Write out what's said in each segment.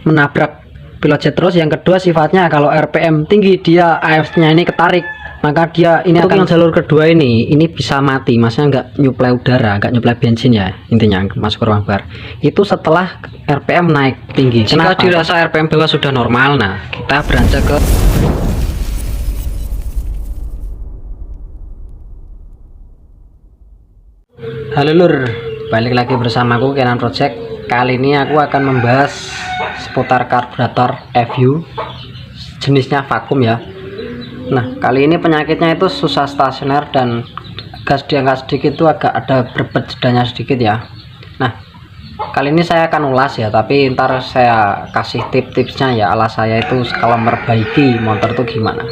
menabrak pilot jet terus. Yang kedua sifatnya kalau RPM tinggi dia AF-nya ini ketarik, maka dia ini akan yang jalur kedua ini bisa mati, maksudnya nggak nyuplai udara, nggak nyuplai bensin ya, intinya masuk ke ruang bakar itu setelah RPM naik tinggi. Jika dirasa RPM bawah sudah normal, nah kita beranjak ke halo lur, balik lagi bersamaku Kenan Project. Kali ini aku akan membahas seputar karburator FU jenisnya vakum ya. Nah, kali ini penyakitnya itu susah stasioner dan gas diangkat sedikit itu agak ada berbet jedanya sedikit ya. Nah, kali ini saya akan ulas ya, tapi ntar saya kasih tips-tipsnya ya, ala saya itu kalau memperbaiki motor itu gimana.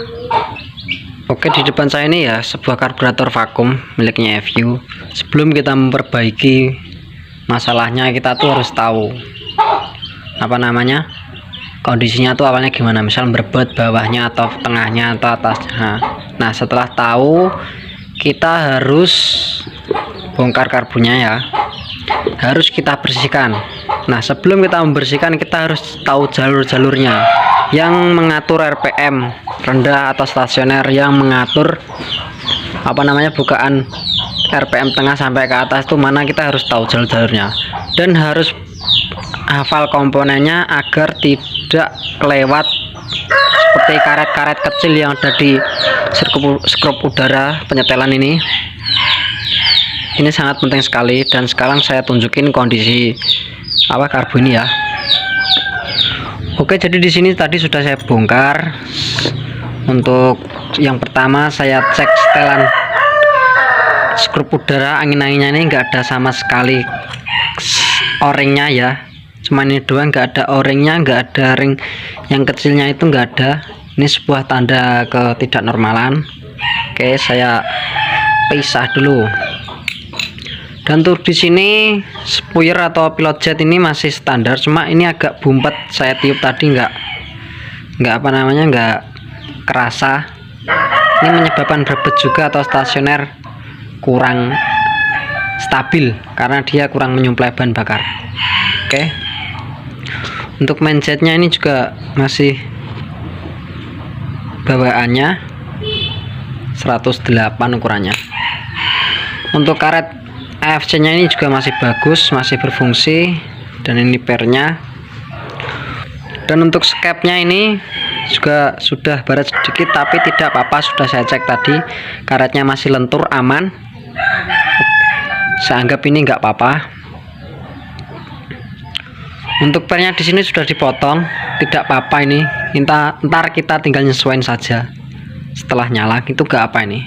Oke, di depan saya ini ya sebuah karburator vakum miliknya FU. Sebelum kita memperbaiki masalahnya, kita tuh harus tahu apa namanya, kondisinya tuh awalnya gimana, misal berbet bawahnya atau tengahnya atau atasnya. Nah, setelah tahu, kita harus bongkar karbunya ya, harus kita bersihkan. Nah, sebelum kita membersihkan, kita harus tahu jalur-jalurnya yang mengatur RPM rendah atau stasioner, yang mengatur apa namanya bukaan RPM tengah sampai ke atas tuh mana, kita harus tahu jalur-jalurnya dan harus hafal komponennya agar tidak kelewat seperti karet-karet kecil yang ada di skrup udara penyetelan ini. Ini sangat penting sekali, dan sekarang saya tunjukin kondisi apa karbu ini ya. Oke, jadi di sini tadi sudah saya bongkar. Untuk yang pertama saya cek setelan skrup udara, angin-anginnya ini enggak ada sama sekali o-ringnya ya, cuma ini doang, nggak ada o-ringnya, nggak ada ring yang kecilnya itu nggak ada. Ini sebuah tanda ketidaknormalan. Oke, saya pisah dulu. Dan untuk di sini spuyer atau pilot jet ini masih standar, cuma ini agak bumpet, saya tiup tadi nggak apa namanya, nggak kerasa. Ini menyebabkan berbet juga atau stasioner kurang stabil karena dia kurang menyuplai bahan bakar. Oke, untuk main jetnya ini juga masih bawaannya 108 ukurannya. Untuk karet AFC nya ini juga masih bagus, masih berfungsi, dan ini pernya. Dan untuk skepnya ini juga sudah baret sedikit, tapi tidak apa-apa, sudah saya cek tadi karetnya masih lentur, aman. Saya anggap ini nggak apa-apa. Untuk pernya di sini sudah dipotong, tidak apa-apa ini. Ntar kita tinggal nyesuaiin saja setelah nyala, itu nggak apa ini.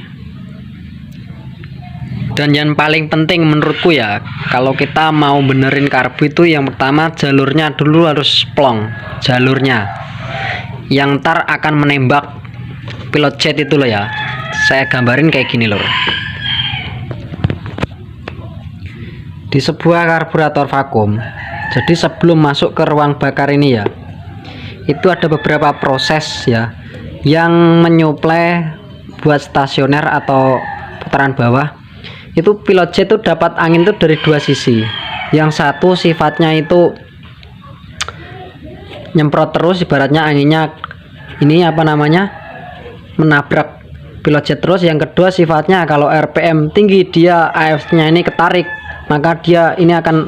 Dan yang paling penting menurutku ya, kalau kita mau benerin karbu itu yang pertama jalurnya dulu harus plong, jalurnya yang ntar akan menembak pilot jet itu loh ya. Saya gambarin kayak gini loh. Di sebuah karburator vakum, jadi sebelum masuk ke ruang bakar ini ya, itu ada beberapa proses ya yang menyuplai buat stasioner atau putaran bawah. Itu pilot jet itu dapat angin itu dari dua sisi. Yang satu sifatnya itu nyemprot terus, ibaratnya anginnya ini apa namanya menabrak pilot jet terus. Yang kedua sifatnya kalau RPM tinggi dia AF-nya ini ketarik, maka dia ini akan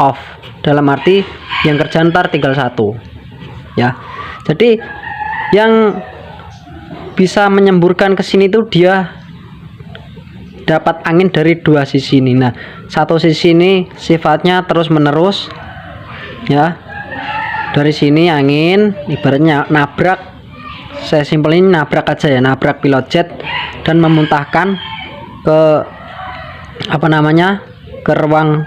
off, dalam arti yang kerja ntar tinggal satu ya. Jadi yang bisa menyemburkan ke sini tuh dia dapat angin dari dua sisi ini. Nah, satu sisi ini sifatnya terus menerus ya, dari sini angin ibaratnya nabrak, saya simpelin nabrak aja ya, nabrak pilot jet dan memuntahkan ke apa namanya ke ruang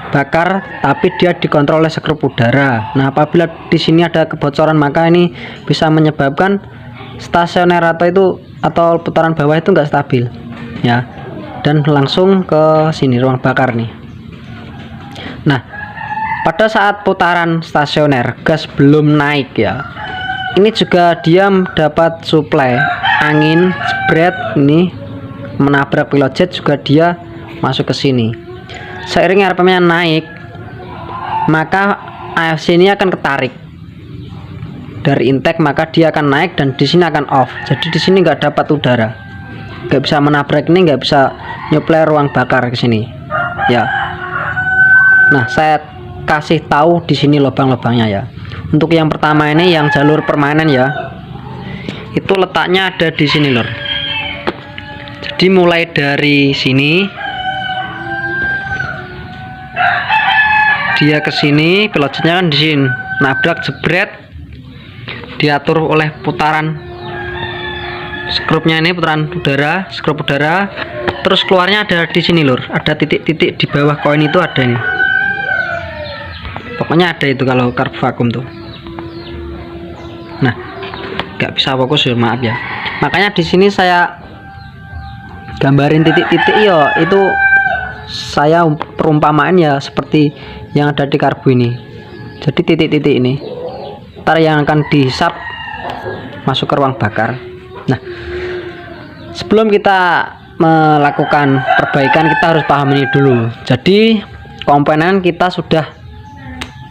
bakar, tapi dia dikontrol oleh skrup udara. Nah, apabila di sini ada kebocoran, maka ini bisa menyebabkan stasioner atau putaran bawah itu enggak stabil ya, dan langsung ke sini ruang bakar nih. Nah, pada saat putaran stasioner gas belum naik ya, ini juga dia dapat suplai angin spread ini menabrak pilot jet, juga dia masuk ke sini. Seiring RPM nya naik, maka AFC ini akan ketarik. dari intake, maka dia akan naik dan di sini akan off. Jadi di sini nggak dapat udara, nggak bisa menabrak ini, nggak bisa nyuplai ruang bakar ke sini ya. Nah, saya kasih tahu di sini lubang-lubangnya ya. Untuk yang pertama ini yang jalur permanen ya, itu letaknya ada di sini lor. Jadi mulai dari sini dia ke sini, pilotnya kan di sini, nabrak jebret, diatur oleh putaran skrupnya ini, putaran udara, skrup udara, terus keluarnya ada di sini lur, ada titik-titik di bawah koin itu ada nih, pokoknya ada itu kalau karbu vakum tuh. Nah, nggak bisa fokus ya, maaf ya. Makanya di sini saya gambarin titik-titik ya, itu saya perumpamaan ya seperti yang ada di karbu ini. Jadi titik-titik ini ntar yang akan dihisap masuk ke ruang bakar. Nah, sebelum kita melakukan perbaikan kita harus paham ini dulu. Jadi komponen kita sudah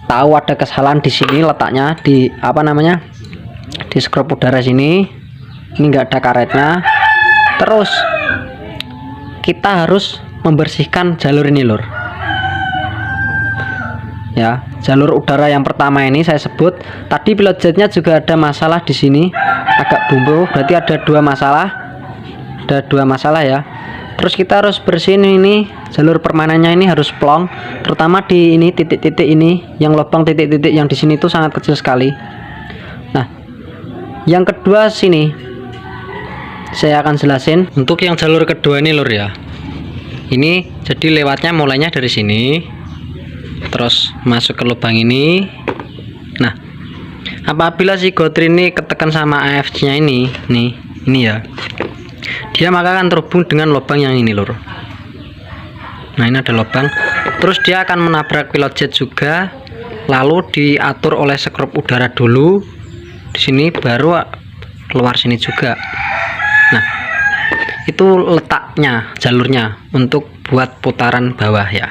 tahu ada kesalahan di sini, letaknya di apa namanya, di skrup udara sini. Ini enggak ada karetnya. Terus kita harus membersihkan jalur ini lur ya. Jalur udara yang pertama ini saya sebut tadi pilot jetnya juga ada masalah di sini, agak bumbu, berarti ada dua masalah ya. Terus kita harus bersihin ini jalur permanennya, ini harus plong, terutama di ini titik-titik ini, yang lubang titik-titik yang di sini itu sangat kecil sekali. Nah, yang kedua sini saya akan jelasin. Untuk yang jalur kedua ini lur ya, ini jadi lewatnya mulainya dari sini terus masuk ke lubang ini. Nah, apabila si gotri ini ketekan sama AFC nya ini ya, dia maka akan terhubung dengan lubang yang ini lur. Nah, ini ada lubang, terus dia akan menabrak pilot jet juga, lalu diatur oleh skrup udara dulu di sini, baru keluar sini juga. Nah, itu letaknya jalurnya untuk buat putaran bawah ya.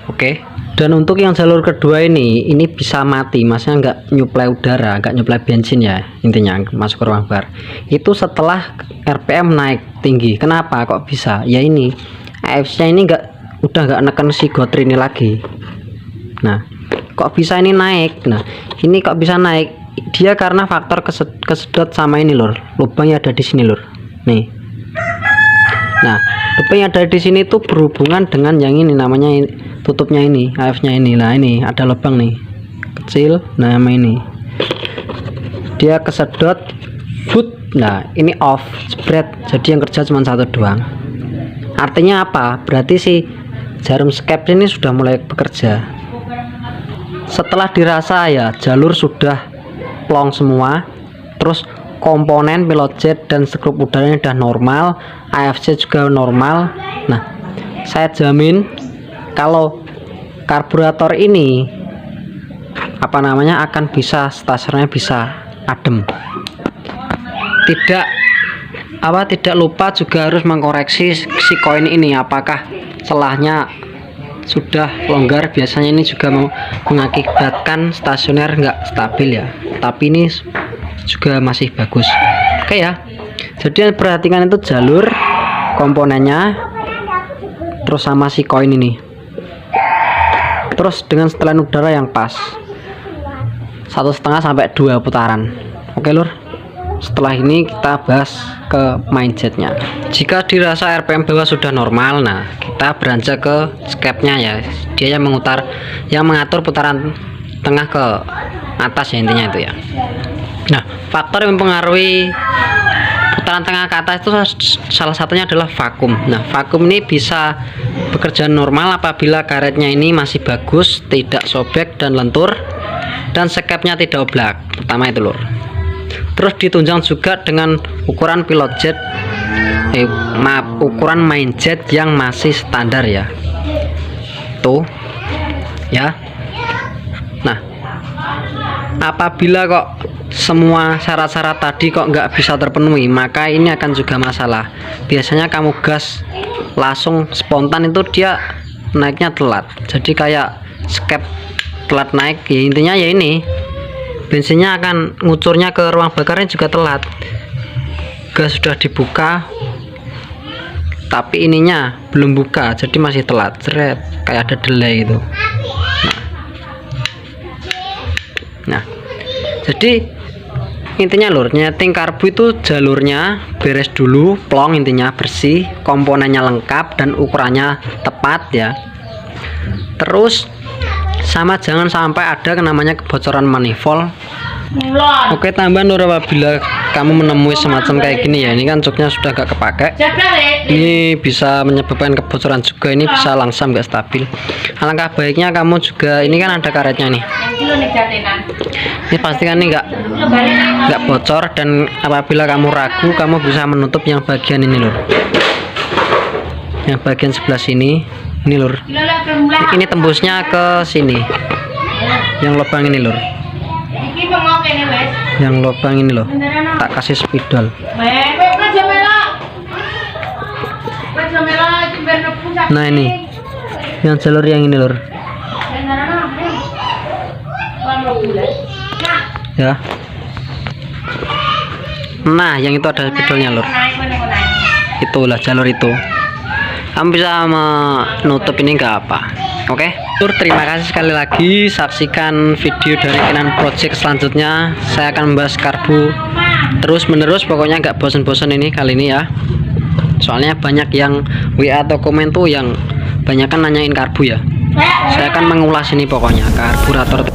Oke. Dan untuk yang jalur kedua ini bisa mati, maksudnya nggak nyuplai udara, nggak nyuplai bensin ya, intinya masuk ke ruang bakar itu setelah RPM naik tinggi. Kenapa kok bisa? Ya ini AFC nya ini udah nggak neken si gotri ini lagi. Nah, kok bisa ini naik? Nah, ini kok bisa naik? Dia karena faktor kesedot sama ini lur, lubangnya ada di sini lur. Nih. Nah, lubang yang ada di sini tuh berhubungan dengan yang ini, namanya tutupnya ini, AF nya ini. Nah, ini ada lubang nih kecil, nah ini dia kesedot, nah ini off, spread, jadi yang kerja cuma satu doang. Artinya apa? Berarti si jarum skep ini sudah mulai bekerja. Setelah dirasa ya jalur sudah plong semua, terus komponen pilot jet dan skrup udaranya sudah normal, AFC juga normal. Nah, saya jamin kalau karburator ini apa namanya akan bisa stasionernya bisa adem. Tidak lupa juga harus mengkoreksi si koin ini, apakah celahnya sudah longgar. Biasanya ini juga mengakibatkan stasioner nggak stabil ya, tapi ini juga masih bagus. Oke ya, jadi perhatikan itu jalur, komponennya, terus sama si koin ini, terus dengan setelan udara yang pas 1,5 sampai 2 putaran. Oke lur, setelah ini kita bahas ke main jetnya. Jika dirasa RPM bawah sudah normal, nah kita beranjak ke skepnya ya, dia yang mengatur putaran tengah ke atas ya, intinya itu ya. Nah, faktor yang mempengaruhi putaran tengah ke atas itu salah satunya adalah vakum. Nah, vakum ini bisa bekerja normal apabila karetnya ini masih bagus, tidak sobek dan lentur, dan skepnya tidak oblak. Pertama itu lur. Terus ditunjang juga dengan ukuran pilot jet, ukuran main jet yang masih standar ya. Tuh, ya. Nah, apabila kok semua syarat-syarat tadi kok nggak bisa terpenuhi, maka ini akan juga masalah. Biasanya kamu gas langsung spontan itu dia naiknya telat, jadi kayak skep telat naik ya. Intinya ya ini bensinnya akan ngucurnya ke ruang bakarnya juga telat. Gas sudah dibuka tapi ininya belum buka, jadi masih telat, seret, kayak ada delay gitu. Nah, jadi intinya lur, nyeting karbu itu jalurnya beres dulu, plong, intinya bersih, komponennya lengkap dan ukurannya tepat ya. Terus sama jangan sampai ada namanya kebocoran manifold. Oke, tambahan lur, apabila kamu menemui semacam kayak gini ya, ini kan joknya sudah gak kepake, ini bisa menyebabkan kebocoran juga, ini bisa langsam gak stabil. Alangkah baiknya kamu juga, ini kan ada karetnya nih, ini pastikan ini nggak bocor, dan apabila kamu ragu kamu bisa menutup yang bagian ini lur, yang bagian sebelah sini ini lur, ini tembusnya ke sini, yang lubang ini lur, yang lubang ini loh, tak kasih spidol. Nah ini yang jalur yang ini lur ya. Nah yang itu ada spidolnya lur, itulah jalur itu, kamu bisa menutup ini nggak apa. Oke lur, terima kasih sekali lagi, saksikan video dari Kenan Project selanjutnya. Saya akan membahas karbu terus menerus, pokoknya nggak bosan-bosan ini kali ini ya, soalnya banyak yang WA atau komen tuh yang banyak kan nanyain karbu ya. Saya akan mengulas ini pokoknya karburator.